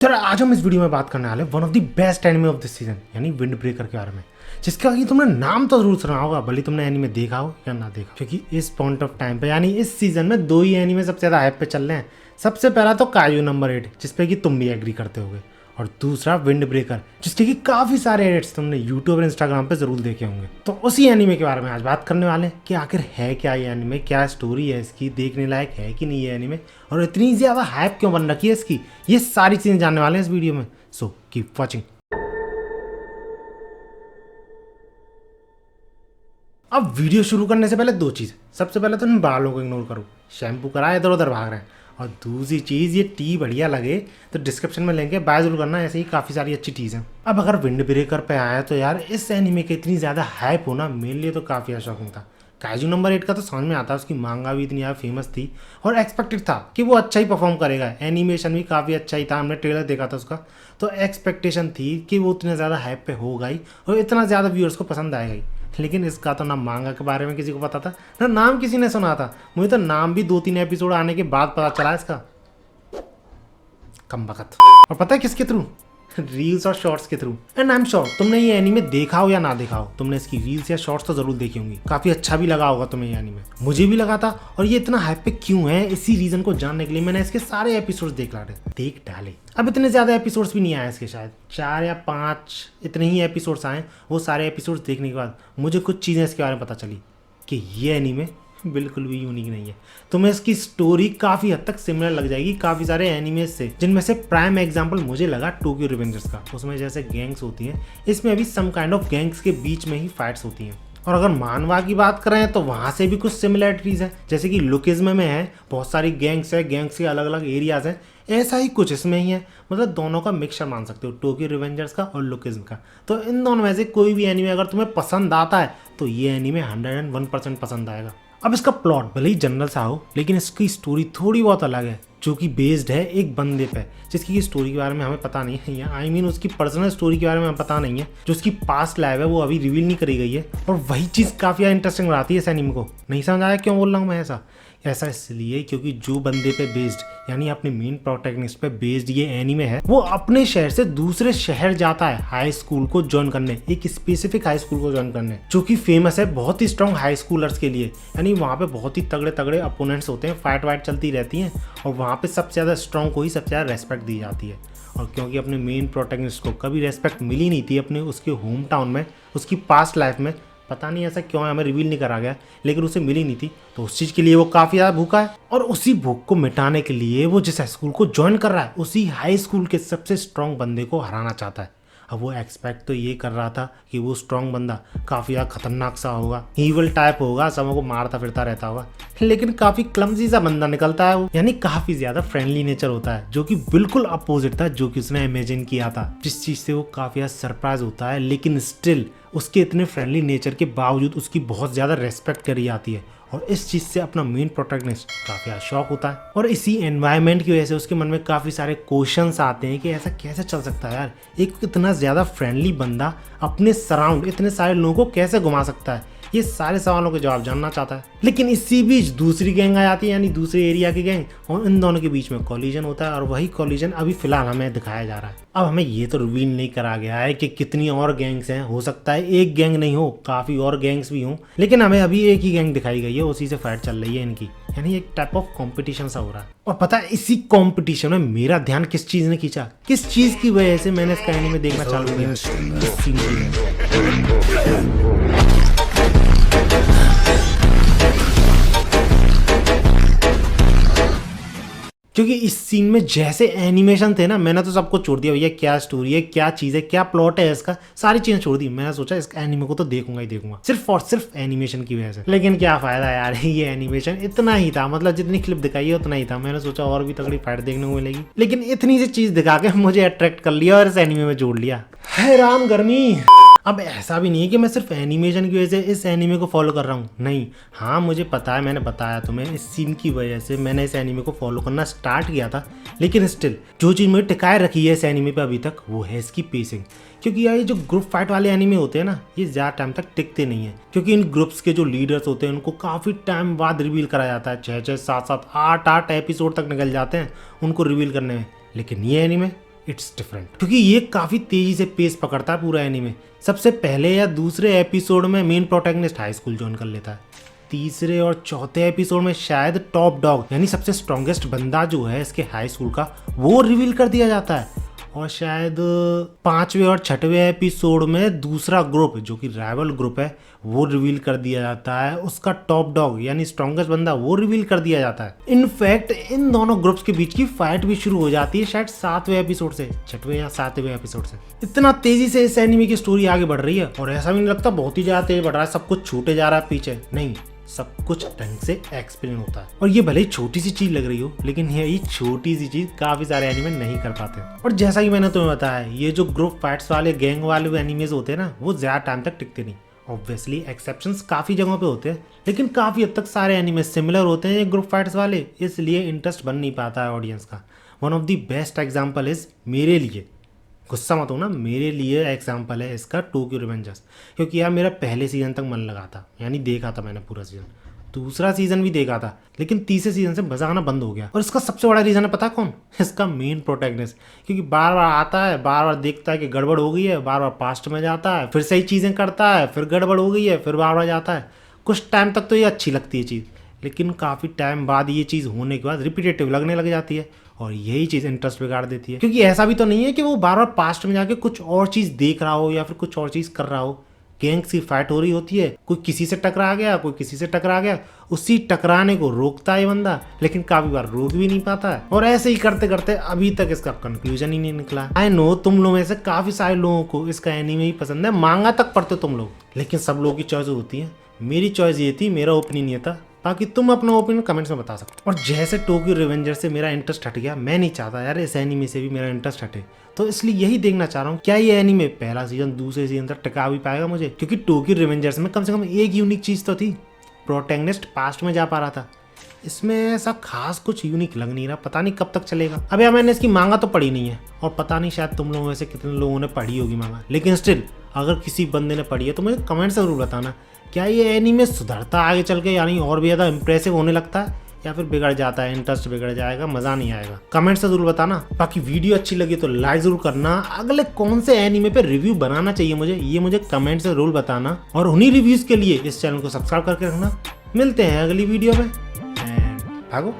तो आज हम इस वीडियो में बात करने वाले one of the best anime of this season यानी विंड ब्रेकर के बारे में, जिसका कि तुमने नाम तो जरूर सुना होगा, भले तुमने एनिमे देखा हो या ना देखा, क्योंकि इस पॉइंट ऑफ टाइम पे यानी इस सीजन में दो ही एनिमे सबसे ज्यादा हाइप पे चल रहे हैं। सबसे पहला तो कायू नंबर 8, जिसपे कि तुम भी एग्री करते होगे, और दूसरा विंड ब्रेकर, जिसके कि काफी सारे एडिट्स तुमने यूट्यूब और इंस्टाग्राम पे जरूर देखे होंगे। तो उसी एनिमे के बारे में आज बात करने वाले हैं कि आखिर है क्या ये एनिमे, क्या स्टोरी है इसकी, देखने लायक है कि नहीं ये एनिमे, और इतनी ज्यादा हाइप क्यों बन रखी है इसकी, ये सारी चीजें जानने वाले हैं इस वीडियो में। So keep watching. अब वीडियो शुरू करने से पहले दो चीज़। सबसे पहले तो इन बालों को इग्नोर करो, शैम्पू करा इधर उधर भाग रहे हैं। और दूसरी चीज़, ये टी बढ़िया लगे तो डिस्क्रिप्शन में लेंगे, बाय जरूर करना, ऐसे ही काफ़ी सारी अच्छी चीज़ है। अब अगर विंड ब्रेकर पे आया तो यार इस एनिमे के इतनी ज़्यादा हाइप होना मेरे लिए तो काफ़ी शॉकिंग था। काजू नंबर 8 का तो समझ में आता है, उसकी मांगा भी इतनी ज़्यादा फेमस थी और एक्सपेक्टेड था कि वो अच्छा ही परफॉर्म करेगा। एनिमेशन भी काफ़ी अच्छा ही था, हमने ट्रेलर देखा था उसका, तो एक्सपेक्टेशन थी कि वो उतने ज़्यादा हाइप पे होगा ही और इतना ज़्यादा व्यूअर्स को पसंद आएगा ही। लेकिन इसका तो ना मांगा के बारे में किसी को पता था, ना नाम किसी ने सुना था। मुझे तो नाम भी 2-3 एपिसोड आने के बाद पता चला इसका। कम बखत। और पता है किसके थ्रू? रील्स और शॉर्ट्स के through. And I am sure तुमने ये एनीमे देखा हो या ना देखा हो, तुमने इसकी रील्स या शॉर्ट्स तो जरूर देखी होंगी। काफी अच्छा भी लगा होगा तुम्हें ये एनीमे, मुझे भी लगा था। और ये इतना हाइप पे क्यों है, इसी रीजन को जानने के लिए मैंने इसके सारे एपिसोड्स देख डाले। अब इतने ज्यादा एपिसोड्स भी नहीं आए इसके, शायद 4 या 5 इतने ही एपिसोड्स आए। वो सारे एपिसोड्स देखने के बाद मुझे कुछ चीजें इसके बारे में पता चली कि ये एनीमे बिल्कुल भी यूनिक नहीं है। तुम्हें इसकी स्टोरी काफी हद तक सिमिलर लग जाएगी काफी सारे एनिमेज से, जिनमें से प्राइम एग्जांपल मुझे लगा टोक्यो रिवेंजर्स का। उसमें जैसे गैंग्स होती हैं, इसमें भी सम काइंड ऑफ गैंग्स के बीच में ही फाइट्स होती हैं। और अगर मानवा की बात करें तो वहां से भी कुछ सिमिलरिटीज है, जैसे कि लुकिज्म में है बहुत सारी गैंग्स है, गैंग्स के अलग अलग एरियाज हैं, ऐसा ही कुछ इसमें ही है। मतलब दोनों का मिक्सचर मान सकते हो, टोक्यो रिवेंजर्स का और लुकिज्म का। तो इन दोनों में से कोई भी एनिमे अगर तुम्हें पसंद आता है तो ये एनिमे 101% पसंद आएगा। अब इसका प्लॉट भले ही जनरल सा हो, लेकिन इसकी स्टोरी थोड़ी बहुत अलग है, जो कि बेस्ड है एक बंदे पे, जिसकी स्टोरी के बारे में हमें पता नहीं है, या आई मीन उसकी पर्सनल स्टोरी के बारे में हमें पता नहीं है। जो उसकी पास्ट लाइफ है वो अभी रिवील नहीं करी गई है, और वही चीज़ काफ़ी इंटरेस्टिंग बनाती है इस एनिमे को। नहीं समझ आया क्यों बोल रहा हूँ मैं ऐसा इसलिए क्योंकि जो बंदे पे बेस्ड यानी अपने मेन प्रोटैगनिस्ट पे बेस्ड ये एनीमे है, वो अपने शहर से दूसरे शहर जाता है हाई स्कूल को ज्वाइन करने, एक स्पेसिफिक हाई स्कूल को ज्वाइन करने, जो कि फेमस है बहुत ही स्ट्रॉन्ग हाई स्कूलर्स के लिए। यानी वहाँ पे बहुत ही तगड़े तगड़े अपोनेंट्स होते हैं, फाइट वाइट चलती रहती हैं, और वहाँ पे सबसे ज़्यादा स्ट्रॉन्ग को ही सबसे ज़्यादा रेस्पेक्ट दी जाती है। और क्योंकि अपने मेन प्रोटैगनिस्ट को कभी रेस्पेक्ट मिली नहीं थी अपने उसके होम टाउन में, उसकी पास्ट लाइफ में, पता नहीं ऐसा क्यों है, हमें रिवील नहीं करा गया, लेकिन उसे मिली नहीं थी, तो उस चीज़ के लिए वो काफ़ी ज़्यादा भूखा है। और उसी भूख को मिटाने के लिए वो जिस स्कूल को ज्वाइन कर रहा है, उसी हाई स्कूल के सबसे स्ट्रॉन्ग बंदे को हराना चाहता है। अब वो एक्सपेक्ट तो ये कर रहा था कि वो स्ट्रॉन्ग बंदा काफ़ी ज़्यादा खतरनाक सा होगा, ईवल टाइप होगा, सबों को मारता फिरता रहता होगा, लेकिन काफ़ी क्लमजी सा बंदा निकलता है वो। यानी काफ़ी ज़्यादा फ्रेंडली नेचर होता है, जो कि बिल्कुल अपोजिट था जो कि उसने इमेजिन किया था, जिस चीज़ से वो काफ़ी ज़्यादा सरप्राइज होता है। लेकिन स्टिल उसके इतने फ्रेंडली नेचर के बावजूद उसकी बहुत ज़्यादा रेस्पेक्ट करी जाती है, और इस चीज़ से अपना मेन प्रोटैगनिस्ट काफ़ी शॉक होता है। और इसी एनवायरनमेंट की वजह से उसके मन में काफ़ी सारे क्वेश्चंस आते हैं कि ऐसा कैसे चल सकता है यार, एक इतना ज़्यादा फ्रेंडली बंदा अपने सराउंड इतने सारे लोगों को कैसे घुमा सकता है। ये सारे सवालों के जवाब जानना चाहता है। लेकिन इसी बीच दूसरी गैंग आ जाती है, यानी दूसरे एरिया की गैंग, और इन दोनों के बीच में कॉलिजन होता है, और वही कॉलिजन अभी फिलहाल हमें दिखाया जा रहा है। अब हमें ये तो रिवील नहीं करा गया है कि कितनी और गैंग्स हैं, हो सकता है एक गैंग नहीं हो, काफ़ी और गैंग्स भी हों, लेकिन हमें अभी एक ही गैंग दिखाई गई है, उसी से फाइट चल रही है इनकी, यानी एक टाइप ऑफ कॉम्पिटिशन सा हो रहा है। और पता है इसी कॉम्पिटिशन में मेरा ध्यान किस चीज़ ने खींचा, किस चीज़ की वजह से मैंने इसका एनीमे देखना चालू किया, इस सीन की। क्योंकि इस सीन में जैसे एनिमेशन थे ना, मैंने तो सबको छोड़ दिया, भैया क्या स्टोरी है, क्या चीज़ है, क्या प्लॉट है इसका, सारी चीज़ें छोड़ दी। मैंने सोचा इस एनिमे को तो देखूंगा ही देखूंगा, सिर्फ और सिर्फ एनिमेशन की वजह से। लेकिन क्या फ़ायदा यार, ये एनिमेशन इतना ही था, मतलब जितनी क्लिप दिखाई है उतना ही था। मैंने सोचा और भी तगड़ी फाइट देखने को मिलेगी, लेकिन इतनी सी चीज़ दिखा के मुझे अट्रैक्ट कर लिया और इस एनिमे में जोड़ लिया। हैरान गर्मी। अब ऐसा भी नहीं है कि मैं सिर्फ एनिमेशन की वजह से इस एनीमे को फॉलो कर रहा हूँ, नहीं। हाँ मुझे पता है, मैंने बताया तुम्हें, इस सीन की वजह से मैंने इस एनीमे को फॉलो करना स्टार्ट किया था, लेकिन स्टिल जो चीज़ मुझे टिकाए रखी है इस एनीमे पे अभी तक, वो है इसकी पेसिंग। क्योंकि यार ये जो ग्रुप फाइट वाले एनीमे होते हैं ना, ये ज़्यादा टाइम तक टिकते नहीं है, क्योंकि इन ग्रुप्स के जो लीडर्स होते हैं उनको काफ़ी टाइम बाद रिवील करा जाता है, 6-6, 7-7, 8-8 एपिसोड तक निकल जाते हैं उनको रिवील करने में। लेकिन ये एनीमे इट्स डिफरेंट, क्योंकि ये काफी तेजी से पेस पकड़ता है पूरा एनीमे। सबसे पहले या दूसरे एपिसोड में main protagonist high school join कर लेता है। तीसरे और चौथे एपिसोड में शायद टॉप डॉग यानी सबसे स्ट्रॉन्गेस्ट बंदा जो है इसके हाई स्कूल का वो रिवील कर दिया जाता है। और शायद पांचवें और छठवें एपिसोड में दूसरा ग्रुप जो कि राइवल ग्रुप है वो रिवील कर दिया जाता है, उसका टॉप डॉग यानी स्ट्रॉन्गेस्ट बंदा वो रिवील कर दिया जाता है। इनफैक्ट इन दोनों ग्रुप्स के बीच की फाइट भी शुरू हो जाती है शायद सातवें एपिसोड से, छठवें या सातवें एपिसोड से। इतना तेजी से इस एनिमे की स्टोरी आगे बढ़ रही है और ऐसा भी नहीं लगता बहुत ही ज्यादा तेज बढ़ रहा है, सब कुछ छूटे जा रहा है पीछे, नहीं, सब कुछ ढंग से एक्सप्लेन होता है। और ये भले ही छोटी सी चीज लग रही हो लेकिन ये छोटी सी चीज काफी सारे एनिमे नहीं कर पाते। और जैसा कि मैंने तुम्हें बताया ये जो ग्रुप फाइट्स वाले गैंग वाले एनिमेज होते हैं ना वो ज्यादा टाइम तक टिकते नहीं। ऑब्वियसली एक्सेप्शंस काफी जगहों पे होते हैं लेकिन काफी हद तक सारे एनिमे सिमिलर होते हैं ग्रुप फाइट्स वाले, इसलिए इंटरेस्ट बन नहीं पाता है ऑडियंस का। One of the best example is मेरे लिए, गुस्सा मत हो ना, मेरे लिए एग्जाम्पल है इसका टोक्यो रिवेंजर्स, क्योंकि यार मेरा पहले सीजन तक मन लगा था, यानी देखा था मैंने पूरा सीजन, दूसरा सीजन भी देखा था, लेकिन तीसरे सीजन से मजा आना बंद हो गया। और इसका सबसे बड़ा रीजन है पता कौन? इसका मेन प्रोटैगनिस्ट, क्योंकि बार बार आता है, बार बार देखता है कि गड़बड़ हो गई है, बार बार पास्ट में जाता है, फिर सही चीज़ें करता है, फिर गड़बड़ हो गई है, फिर बार बार जाता है। कुछ टाइम तक तो ये अच्छी लगती है चीज़, लेकिन काफ़ी टाइम बाद ये चीज़ होने के बाद रिपीटेटिव लगने लग जाती है और यही चीज़ इंटरेस्ट बिगाड़ देती है। क्योंकि ऐसा भी तो नहीं है कि वो बार बार पास्ट में जाके कुछ और चीज़ देख रहा हो या फिर कुछ और चीज़ कर रहा हो। गैंग्स की फाइट हो रही होती है, कोई किसी से टकरा गया, कोई किसी से टकरा गया, उसी टकराने को रोकता है बंदा, लेकिन काफी बार रोक भी नहीं पाता है। और ऐसे ही करते करते अभी तक इसका कंक्लूजन ही नहीं निकला। आई नो तुम लोगों में से काफी सारे लोगों को इसका एनीमे ही पसंद है, मांगा तक पढ़ते तुम लोग, लेकिन सब लोगों की चॉइस होती है। मेरी चॉइस ये थी, मेरा ओपिनियन ये था, बाकी तुम अपना ओपिनियन कमेंट्स में बता सकते हो। और जैसे टोक्यो रिवेंजर से मेरा इंटरेस्ट हट गया, मैं नहीं चाहता यार इस एनीमे से भी मेरा इंटरेस्ट हटे, तो इसलिए यही देखना चाह रहा हूँ क्या ये एनीमे पहला सीजन दूसरे सीजन तक टिका भी पाएगा मुझे। क्योंकि टोक्यो रिवेंजर्स में कम से कम एक यूनिक चीज़ तो थी, प्रोटैगनिस्ट पास्ट में जा पा रहा था। इसमें ऐसा खास कुछ यूनिक लग नहीं रहा, पता नहीं कब तक चलेगा। अब यार मैंने इसकी मांगा तो पढ़ी नहीं है और पता नहीं शायद तुम लोगों में से कितने लोगों ने पढ़ी होगी मांगा, लेकिन स्टिल अगर किसी बंदे ने पढ़ी है तो मुझे कमेंट से जरूर बताना क्या ये एनीमे सुधरता आगे चल के, यानी और भी ज़्यादा इंप्रेसिव होने लगता है, या फिर बिगड़ जाता है, इंटरेस्ट बिगड़ जाएगा, मज़ा नहीं आएगा। कमेंट से जरूर बताना। बाकी वीडियो अच्छी लगी तो लाइक जरूर करना। अगले कौन से एनीमे पे रिव्यू बनाना चाहिए मुझे, ये मुझे कमेंट से जरूर बताना। और उन्हीं रिव्यूज़ के लिए इस चैनल को सब्सक्राइब करके रखना। मिलते हैं अगली वीडियो में, भागो।